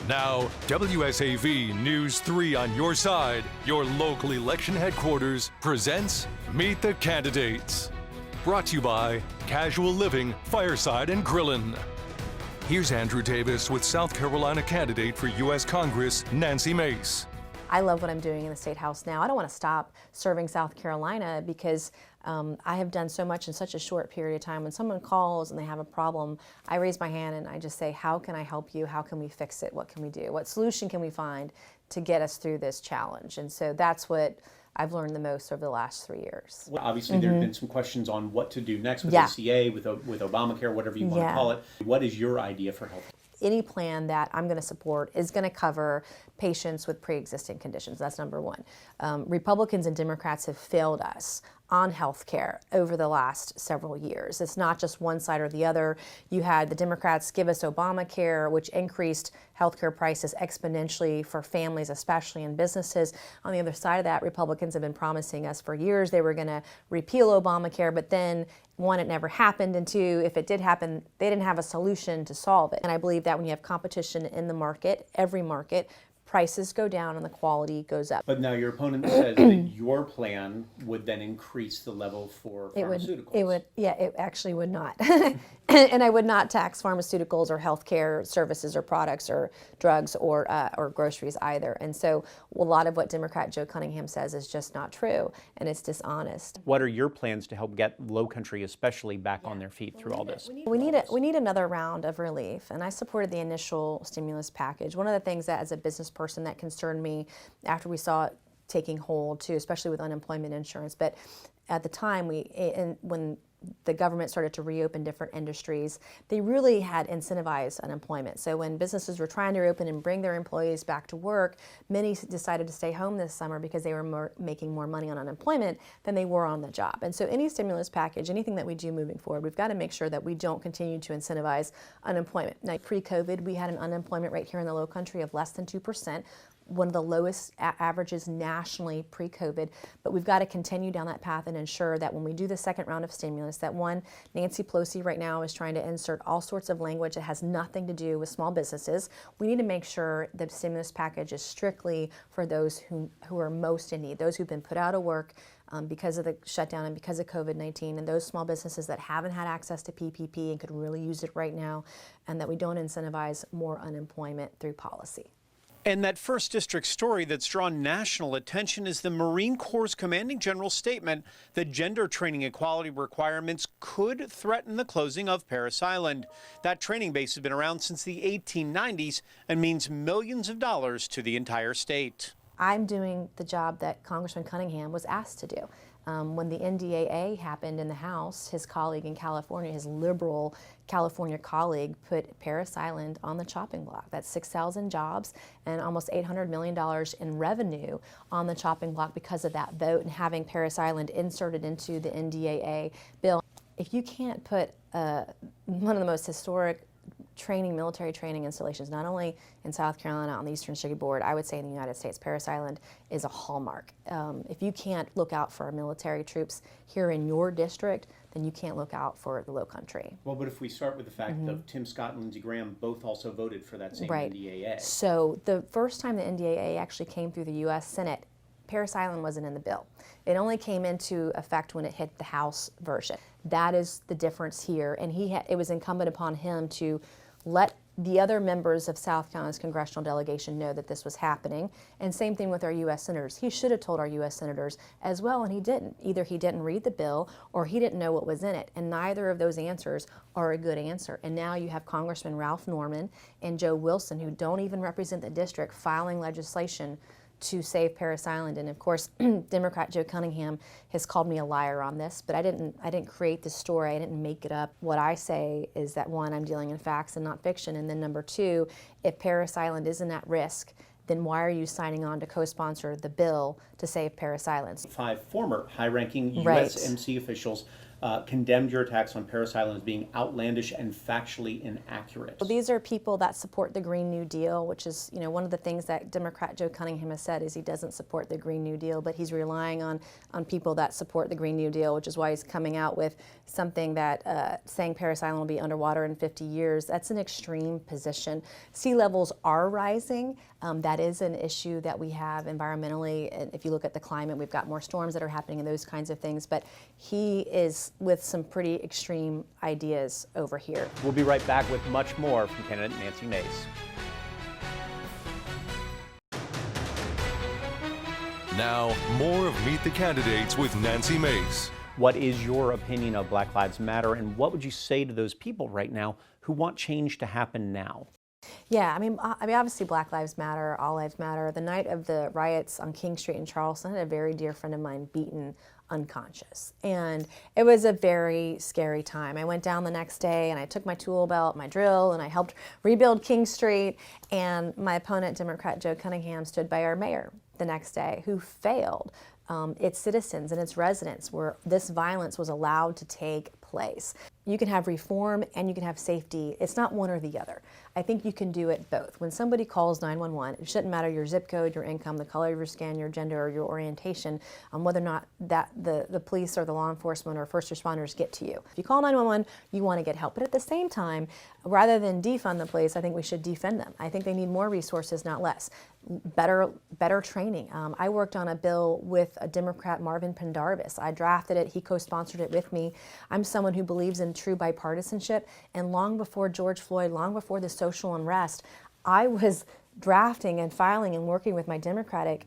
Now, WSAV News 3 on your side, your local election headquarters, presents Meet the Candidates. Brought to you by Casual Living, Fireside, and GRILLIN. Here's Andrew Davis with South Carolina candidate for U.S. Congress, Nancy Mace. I love what I'm doing in the State House now. I don't want to stop serving South Carolina because I have done so much in such a short period of time. When someone calls and they have a problem, I raise my hand and I just say, how can I help you? How can we fix it? What can we do? What solution can we find to get us through this challenge? And so that's what I've learned the most over the last 3 years. Well, obviously, there have been some questions on what to do next with ACA, with Obamacare, whatever you want to call it. What is your idea for health? Any plan that I'm going to support is going to cover patients with pre-existing conditions. That's number one. Republicans and Democrats have failed us on health care over the last several years. It's not just one side or the other. You had the Democrats give us Obamacare, which increased healthcare prices exponentially for families, especially in businesses. On the other side of that, Republicans have been promising us for years they were going to repeal Obamacare, but then one, it never happened, and two, if it did happen, they didn't have a solution to solve it. And I believe that when you have competition in the market, every market, prices go down and the quality goes up. But now your opponent says that your plan would then increase the level for pharmaceuticals. It actually would not. And I would not tax pharmaceuticals or healthcare services or products or drugs or groceries either. And so a lot of what Democrat Joe Cunningham says is just not true, and it's dishonest. What are your plans to help get Low Country especially back on their feet through all this? We need another round of relief, and I supported the initial stimulus package. One of the things that, as a business person, that concerned me after we saw it taking hold too, especially with unemployment insurance, but at the time when the government started to reopen different industries, they really had incentivized unemployment. So when businesses were trying to reopen and bring their employees back to work, many decided to stay home this summer because they were making more money on unemployment than they were on the job. And so any stimulus package, anything that we do moving forward, we've got to make sure that we don't continue to incentivize unemployment. Now, pre-COVID, we had an unemployment rate here in the Low Country of less than 2%. One of the lowest averages nationally pre-COVID, but we've got to continue down that path and ensure that when we do the second round of stimulus, that one, Nancy Pelosi right now is trying to insert all sorts of language that has nothing to do with small businesses. We need to make sure the stimulus package is strictly for those who are most in need, those who've been put out of work because of the shutdown and because of COVID-19, and those small businesses that haven't had access to PPP and could really use it right now, and that we don't incentivize more unemployment through policy. And that first district story that's drawn national attention is the Marine Corps' commanding general's statement that gender training equality requirements could threaten the closing of Parris Island. That training base has been around since the 1890s and means millions of dollars to the entire state. I'm doing the job that Congressman Cunningham was asked to do. When the NDAA happened in the House, his colleague in California, his liberal California colleague, put Parris Island on the chopping block. That's 6,000 jobs and almost $800 million in revenue on the chopping block because of that vote and having Parris Island inserted into the NDAA bill. If you can't put one of the most historic military training installations, not only in South Carolina on the Eastern Seaboard, I would say in the United States, Parris Island is a hallmark. If you can't look out for our military troops here in your district, then you can't look out for the Low Country. Well, but if we start with the fact that Tim Scott and Lindsey Graham both also voted for that same NDAA. So the first time the NDAA actually came through the U.S. Senate, Parris Island wasn't in the bill. It only came into effect when it hit the House version. That is the difference here, and it was incumbent upon him to let the other members of South Carolina's congressional delegation know that this was happening. And same thing with our U.S. senators. He should have told our U.S. senators as well, and he didn't. Either he didn't read the bill or he didn't know what was in it. And neither of those answers are a good answer. And now you have Congressman Ralph Norman and Joe Wilson, who don't even represent the district, filing legislation to save Parris Island. And of course, Democrat Joe Cunningham has called me a liar on this, but I didn't create this story. I didn't make it up. What I say is that, one, I'm dealing in facts and not fiction, and then number two, if Parris Island isn't at risk, then why are you signing on to co-sponsor the bill to save Parris Island? 5 former high-ranking USMC officials condemned your attacks on Parris Island as being outlandish and factually inaccurate. Well, these are people that support the Green New Deal, which is, one of the things that Democrat Joe Cunningham has said is he doesn't support the Green New Deal, but he's relying on people that support the Green New Deal, which is why he's coming out with something that saying Parris Island will be underwater in 50 years. That's an extreme position. Sea levels are rising. That is an issue that we have environmentally. And if you look at the climate, we've got more storms that are happening and those kinds of things. But he is with some pretty extreme ideas over here. We'll be right back with much more from candidate Nancy Mace. Now, more of Meet the Candidates with Nancy Mace. What is your opinion of Black Lives Matter, and what would you say to those people right now who want change to happen now? Yeah, I mean, obviously Black Lives Matter, all lives matter. The night of the riots on King Street in Charleston, I had a very dear friend of mine beaten unconscious. And it was a very scary time. I went down the next day and I took my tool belt, my drill, and I helped rebuild King Street. And my opponent, Democrat Joe Cunningham, stood by our mayor the next day, who failed its citizens and its residents where this violence was allowed to take place. You can have reform and you can have safety. It's not one or the other. I think you can do it both. When somebody calls 911, it shouldn't matter your zip code, your income, the color of your skin, your gender, or your orientation, whether or not that the police or the law enforcement or first responders get to you. If you call 911, you want to get help. But at the same time, rather than defund the police, I think we should defend them. I think they need more resources, not less. Better training. I worked on a bill with a Democrat, Marvin Pendarvis. I drafted it. He co-sponsored it with me. I'm someone who believes in true bipartisanship. And long before George Floyd, long before the social unrest, I was drafting and filing and working with my Democratic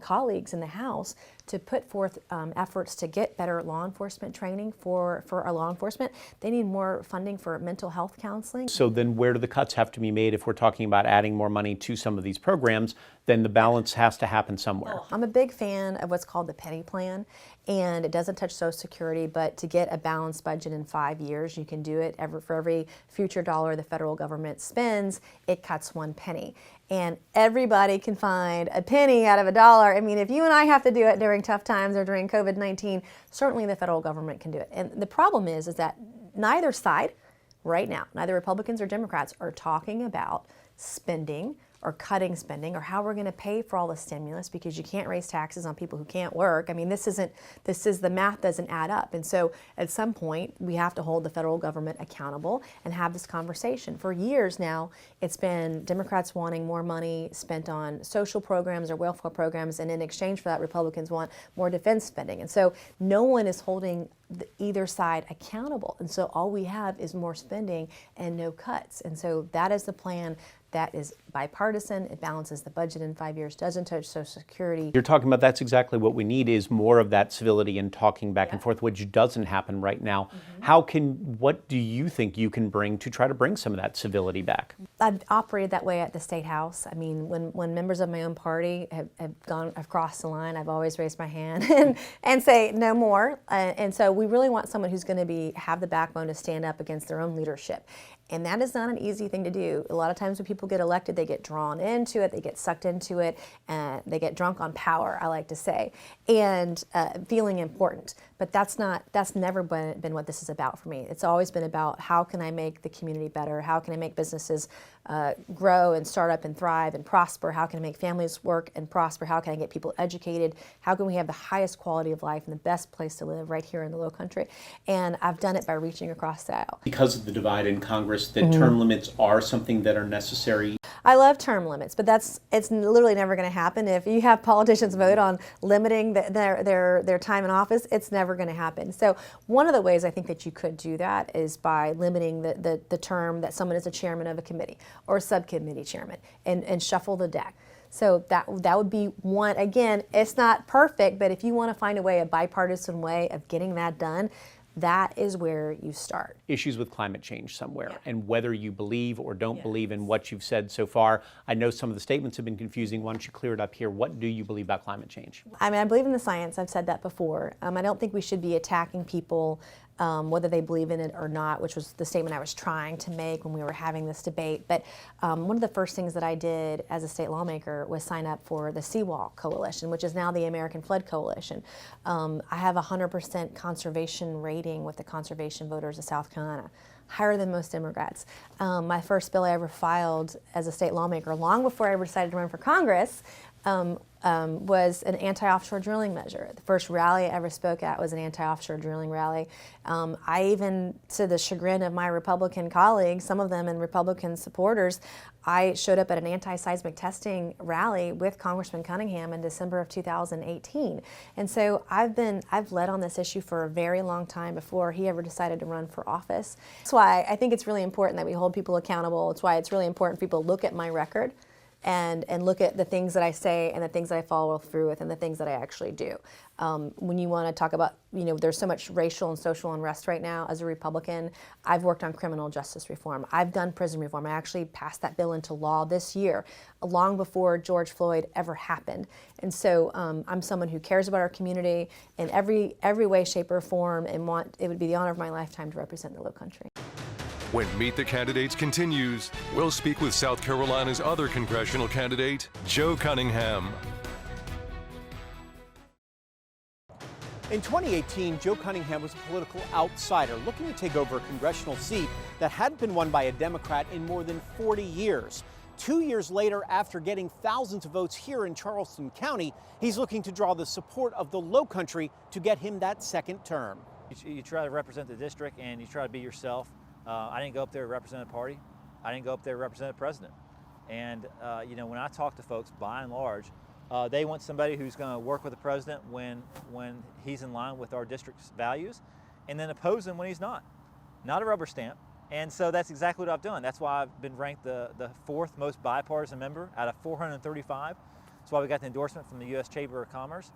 colleagues in the House to put forth efforts to get better law enforcement training for our law enforcement. They need more funding for mental health counseling. So then where do the cuts have to be made if we're talking about adding more money to some of these programs? Then the balance has to happen somewhere. I'm a big fan of what's called the penny plan, and it doesn't touch Social Security, but to get a balanced budget in 5 years, you can do it. For every future dollar the federal government spends, it cuts 1 penny. And everybody can find a penny out of $1. I mean, if you and I have to do it during tough times or during COVID-19, certainly the federal government can do it. And the problem is that neither side right now, neither Republicans or Democrats, are talking about spending or cutting spending or how we're going to pay for all the stimulus, because you can't raise taxes on people who can't work. I mean, the math doesn't add up. And so at some point we have to hold the federal government accountable and have this conversation. For years now, it's been Democrats wanting more money spent on social programs or welfare programs, and in exchange for that, Republicans want more defense spending. And so no one is holding either side accountable. And so all we have is more spending and no cuts. And so that is the plan that is bipartisan. It balances the budget in 5 years, doesn't touch Social Security. You're talking about that's exactly what we need, is more of that civility and talking back and forth, which doesn't happen right now. What do you think you can bring to try to bring some of that civility back? I've operated that way at the State House. I mean, when members of my own party have crossed the line, I've always raised my hand and say no more. And so we really want someone who's going to have the backbone to stand up against their own leadership. And that is not an easy thing to do. A lot of times when people get elected, they get drawn into it, they get sucked into it, and they get drunk on power, I like to say, and feeling important. But that's never been what this is about for me. It's always been about how can I make the community better? How can I make businesses grow and start up and thrive and prosper? How can I make families work and prosper? How can I get people educated? How can we have the highest quality of life and the best place to live right here in the Low Country? And I've done it by reaching across the aisle. Because of the divide in Congress, that term limits are something that are necessary. I love term limits, but it's literally never going to happen. If you have politicians vote on limiting their time in office, it's never going to happen. So one of the ways I think that you could do that is by limiting the term that someone is a chairman of a committee or a subcommittee chairman, and shuffle the deck. So that would be one. Again, it's not perfect, but if you want to find a bipartisan way of getting that done, that is where you start. Issues with climate change somewhere, and whether you believe or don't believe in what you've said so far. I know some of the statements have been confusing. Why don't you clear it up here? What do you believe about climate change? I mean, I believe in the science. I've said that before. I don't think we should be attacking people whether they believe in it or not, which was the statement I was trying to make when we were having this debate. But one of the first things that I did as a state lawmaker was sign up for the Seawall Coalition, which is now the American Flood Coalition. I have a 100% conservation rating with the conservation voters of South Carolina, higher than most Democrats. My first bill I ever filed as a state lawmaker, long before I ever decided to run for Congress, was an anti-offshore drilling measure. The first rally I ever spoke at was an anti-offshore drilling rally. I even, to the chagrin of my Republican colleagues, some of them and Republican supporters, I showed up at an anti-seismic testing rally with Congressman Cunningham in December of 2018. And so I've led on this issue for a very long time before he ever decided to run for office. That's why I think it's really important that we hold people accountable. It's why it's really important for people to look at my record and look at the things that I say and the things that I follow through with and the things that I actually do. When you want to talk about, there's so much racial and social unrest right now. As a Republican, I've worked on criminal justice reform. I've done prison reform. I actually passed that bill into law this year, long before George Floyd ever happened. And so I'm someone who cares about our community in every way, shape, or form, and it would be the honor of my lifetime to represent the Lowcountry. When Meet the Candidates continues, we'll speak with South Carolina's other congressional candidate, Joe Cunningham. In 2018, Joe Cunningham was a political outsider looking to take over a congressional seat that hadn't been won by a Democrat in more than 40 years. 2 years later, after getting thousands of votes here in Charleston County, he's looking to draw the support of the Lowcountry to get him that second term. You try to represent the district and you try to be yourself. I didn't go up there to represent a party. I didn't go up there to represent a president. And when I talk to folks, by and large, they want somebody who's going to work with the president when he's in line with our district's values, and then oppose him when he's not a rubber stamp. And so that's exactly what I've done. That's why I've been ranked the fourth most bipartisan member out of 435. That's why we got the endorsement from the U.S. Chamber of Commerce.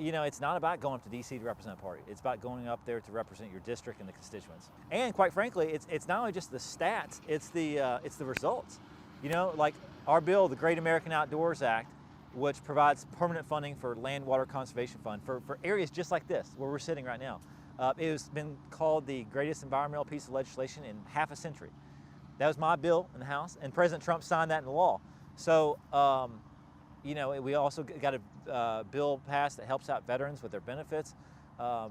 It's not about going up to D.C. to represent a party. It's about going up there to represent your district and the constituents. And quite frankly, it's not only just the stats, it's the results. Like our bill, the Great American Outdoors Act, which provides permanent funding for Land Water Conservation Fund for areas just like this, where we're sitting right now. It has been called the greatest environmental piece of legislation in half a century. That was my bill in the House, and President Trump signed that into law. So, we also got a bill passed that helps out veterans with their benefits. I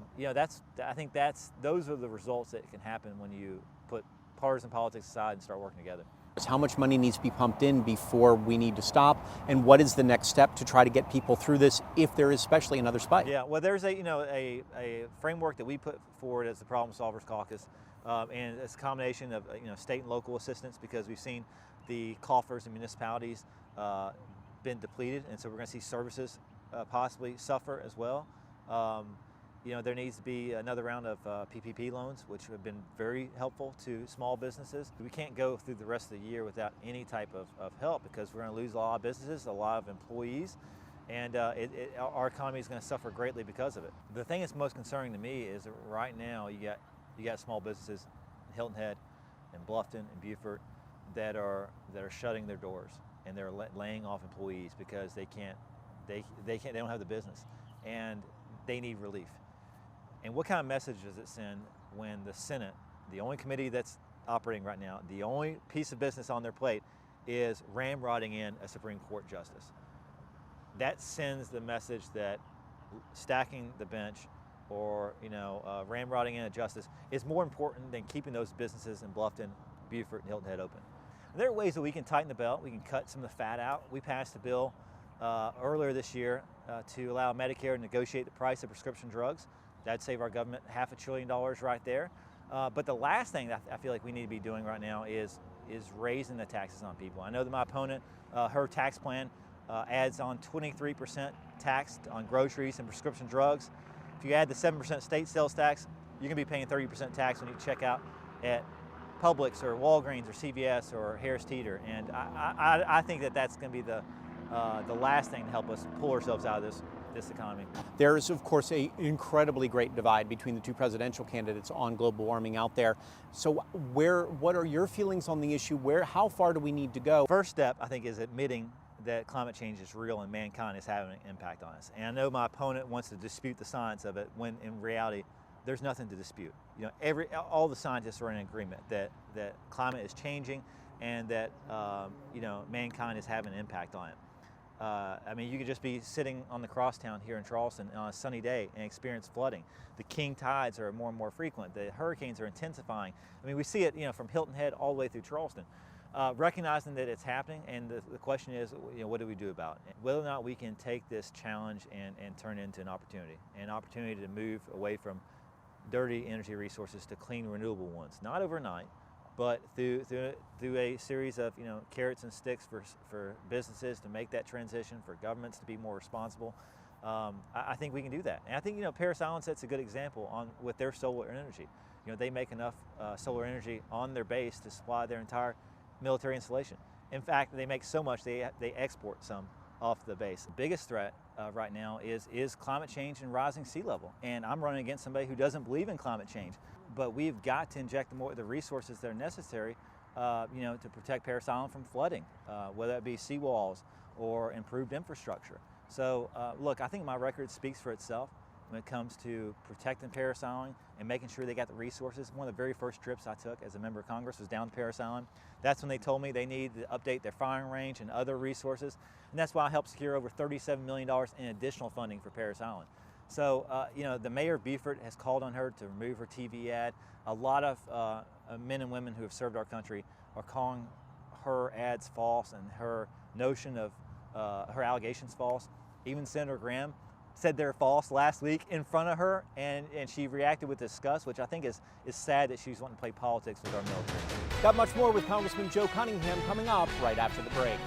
think those are the results that can happen when you put partisan politics aside and start working together. How much money needs to be pumped in before we need to stop, and what is the next step to try to get people through this if there is especially another spike? Yeah, well, there's a framework that we put forward as the Problem Solvers Caucus, and it's a combination of state and local assistance, because we've seen the coffers and municipalities been depleted, and so we're going to see services possibly suffer as well. There needs to be another round of PPP loans, which have been very helpful to small businesses. We can't go through the rest of the year without any type of help, because we're going to lose a lot of businesses, a lot of employees, and our economy is going to suffer greatly because of it. The thing that's most concerning to me is that right now you got small businesses in Hilton Head and Bluffton and Beaufort that are shutting their doors, and they're laying off employees because they don't have the business, and they need relief. And what kind of message does it send when the Senate, the only committee that's operating right now, the only piece of business on their plate is ramrodding in a Supreme Court justice? That sends the message that stacking the bench or ramrodding in a justice is more important than keeping those businesses in Bluffton, Beaufort, and Hilton Head open. There are ways that we can tighten the belt. We can cut some of the fat out. We passed a bill earlier this year to allow Medicare to negotiate the price of prescription drugs. That'd save our government $500 billion right there. But the last thing that I feel like we need to be doing right now is raising the taxes on people. I know that my opponent, her tax plan adds on 23% tax on groceries and prescription drugs. If you add the 7% state sales tax, you're going to be paying 30% tax when you check out at Publix or Walgreens or CVS or Harris Teeter. And I think that that's going to be the last thing to help us pull ourselves out of this economy. There is, of course, an incredibly great divide between the two presidential candidates on global warming out there. So what are your feelings on the issue? How far do we need to go? First step, I think, is admitting that climate change is real and mankind is having an impact on us. And I know my opponent wants to dispute the science of it, when in reality, there's nothing to dispute. You know, all the scientists are in agreement that climate is changing and that you know, mankind is having an impact on it. I mean, you could just be sitting on the crosstown here in Charleston on a sunny day and experience flooding. The king tides are more and more frequent. The hurricanes are intensifying. I mean, we see it, you know, from Hilton Head all the way through Charleston. Recognizing that it's happening, and the question is, you know, what do we do about it? Whether or not we can take this challenge and turn it into an opportunity to move away from dirty energy resources to clean, renewable ones. Not overnight, but through a series of, you know, carrots and sticks for businesses to make that transition, for governments to be more responsible. I think we can do that. And I think, you know, Parris Island sets a good example with their solar energy. You know, they make enough solar energy on their base to supply their entire military installation. In fact, they make so much they export some off the base. The biggest threat right now is climate change and rising sea level. And I'm running against somebody who doesn't believe in climate change. But we've got to inject the resources that are necessary, you know, to protect Parris Island from flooding, whether it be seawalls or improved infrastructure. So look, I think my record speaks for itself when it comes to protecting Parris Island and making sure they got the resources. One of the very first trips I took as a member of Congress was down to Parris Island. That's when they told me they needed to update their firing range and other resources. And that's why I helped secure over $37 million in additional funding for Parris Island. So, you know, the mayor of Beaufort has called on her to remove her TV ad. A lot of men and women who have served our country are calling her ads false and her notion of her allegations false. Even Senator Graham said they're false last week in front of her, and she reacted with disgust, which I think is sad that she's wanting to play politics with our military. Got much more with Congressman Joe Cunningham coming up right after the break.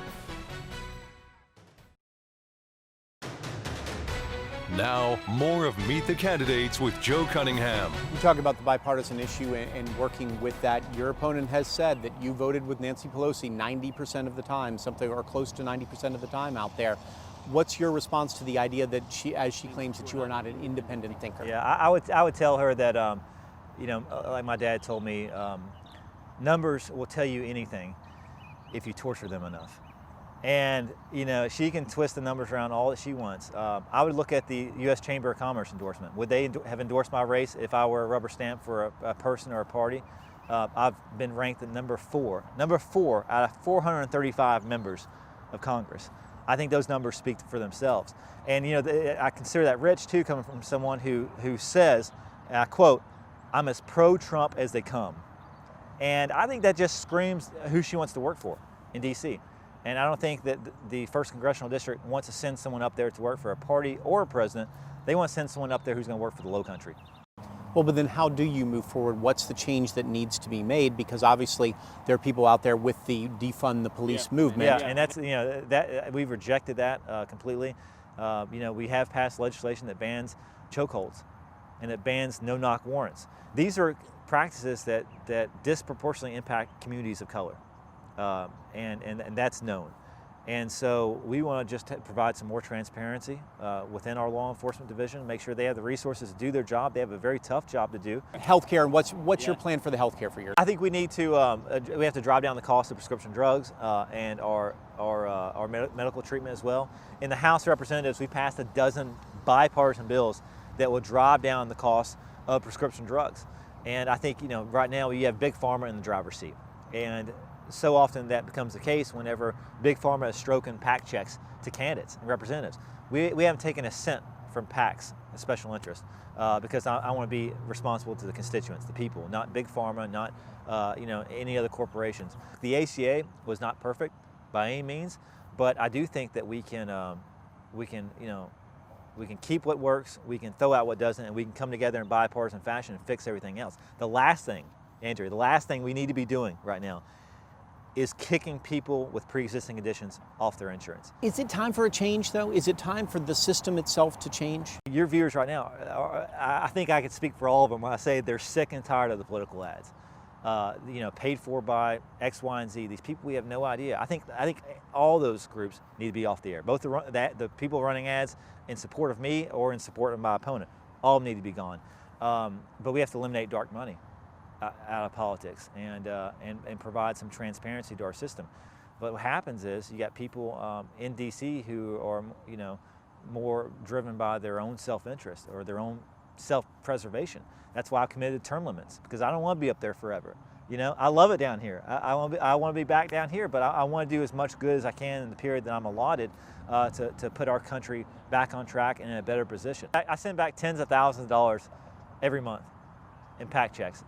Now, more of Meet the Candidates with Joe Cunningham. You talk about the bipartisan issue and working with that. Your opponent has said that you voted with Nancy Pelosi 90% of the time, something or close to 90% of the time out there. What's your response to the idea that as she claims that you are not an independent thinker? Yeah, I would tell her that, you know, like my dad told me, numbers will tell you anything if you torture them enough. And, you know, she can twist the numbers around all that she wants. I would look at the U.S. Chamber of Commerce endorsement. Would they have endorsed my race if I were a rubber stamp for a person or a party? I've been ranked at number 4 out of 435 members of Congress. I think those numbers speak for themselves. And, you know, I consider that rich, too, coming from someone who says, and I quote, "I'm as pro-Trump as they come." And I think that just screams who she wants to work for in D.C. And I don't think that the 1st Congressional District wants to send someone up there to work for a party or a president. They want to send someone up there who's going to work for the low country. Well, but then how do you move forward? What's the change that needs to be made? Because obviously there are people out there with the defund the police movement. Yeah, and that's, you know, that we've rejected that completely. You know, we have passed legislation that bans chokeholds and that bans no-knock warrants. These are practices that disproportionately impact communities of color, and that's known. And so we want to just provide some more transparency within our law enforcement division, make sure they have the resources to do their job. They have a very tough job to do. Healthcare, and what's your plan for the healthcare for your? I think we need to we have to drive down the cost of prescription drugs and our medical treatment as well. In the House of Representatives, we passed a dozen bipartisan bills that will drive down the cost of prescription drugs. And I think, you know, right now you have Big Pharma in the driver's seat, and so often that becomes the case whenever Big Pharma is stroking PAC checks to candidates and representatives. We haven't taken a cent from PACs, a special interest, because I want to be responsible to the constituents, the people, not Big Pharma, not you know, any other corporations. The ACA was not perfect by any means, but I do think that we can keep what works, we can throw out what doesn't, and we can come together in bipartisan fashion and fix everything else. The last thing, Andrew, the last thing we need to be doing right now is kicking people with pre-existing conditions off their insurance. Is it time for a change, though? Is it time for the system itself to change? Your viewers right now, I think I could speak for all of them when I say they're sick and tired of the political ads. You know, paid for by X, Y, and Z. These people, we have no idea. I think all those groups need to be off the air. Both the people running ads in support of me or in support of my opponent, all need to be gone. But we have to eliminate dark money out of politics and provide some transparency to our system. But what happens is you got people in D.C. who are, you know, more driven by their own self-interest or their own self-preservation. That's why I committed term limits, because I don't want to be up there forever. You know, I love it down here. I want to be back down here, but I want to do as much good as I can in the period that I'm allotted to put our country back on track and in a better position. I send back tens of thousands of dollars every month in PAC checks.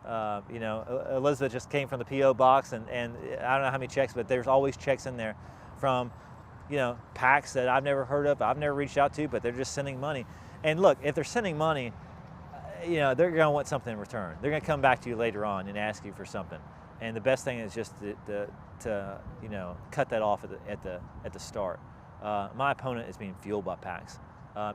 You know, Elizabeth just came from the P.O. box, and I don't know how many checks, but there's always checks in there from, you know, PACs that I've never heard of, I've never reached out to, but they're just sending money. And look, if they're sending money, you know, they're going to want something in return. They're going to come back to you later on and ask you for something. And the best thing is just to you know, cut that off at the start. My opponent is being fueled by PACs.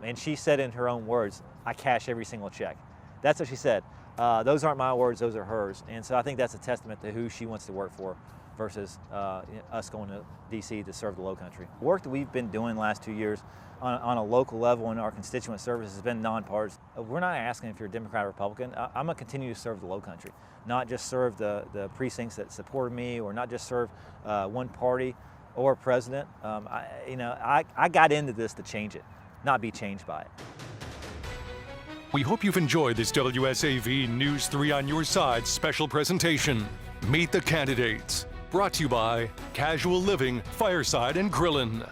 And she said in her own words, I cash every single check. That's what she said. Those aren't my words, those are hers. And so I think that's a testament to who she wants to work for versus us going to D.C. to serve the Low Country. Work that we've been doing the last 2 years on a local level in our constituent service has been nonpartisan. We're not asking if you're a Democrat or Republican. I'm going to continue to serve the Low Country, not just serve the precincts that supported me, or not just serve one party or president. I got into this to change it, not be changed by it. We hope you've enjoyed this WSAV News 3 on Your Side special presentation, Meet the Candidates, brought to you by Casual Living, Fireside, and GRILLIN.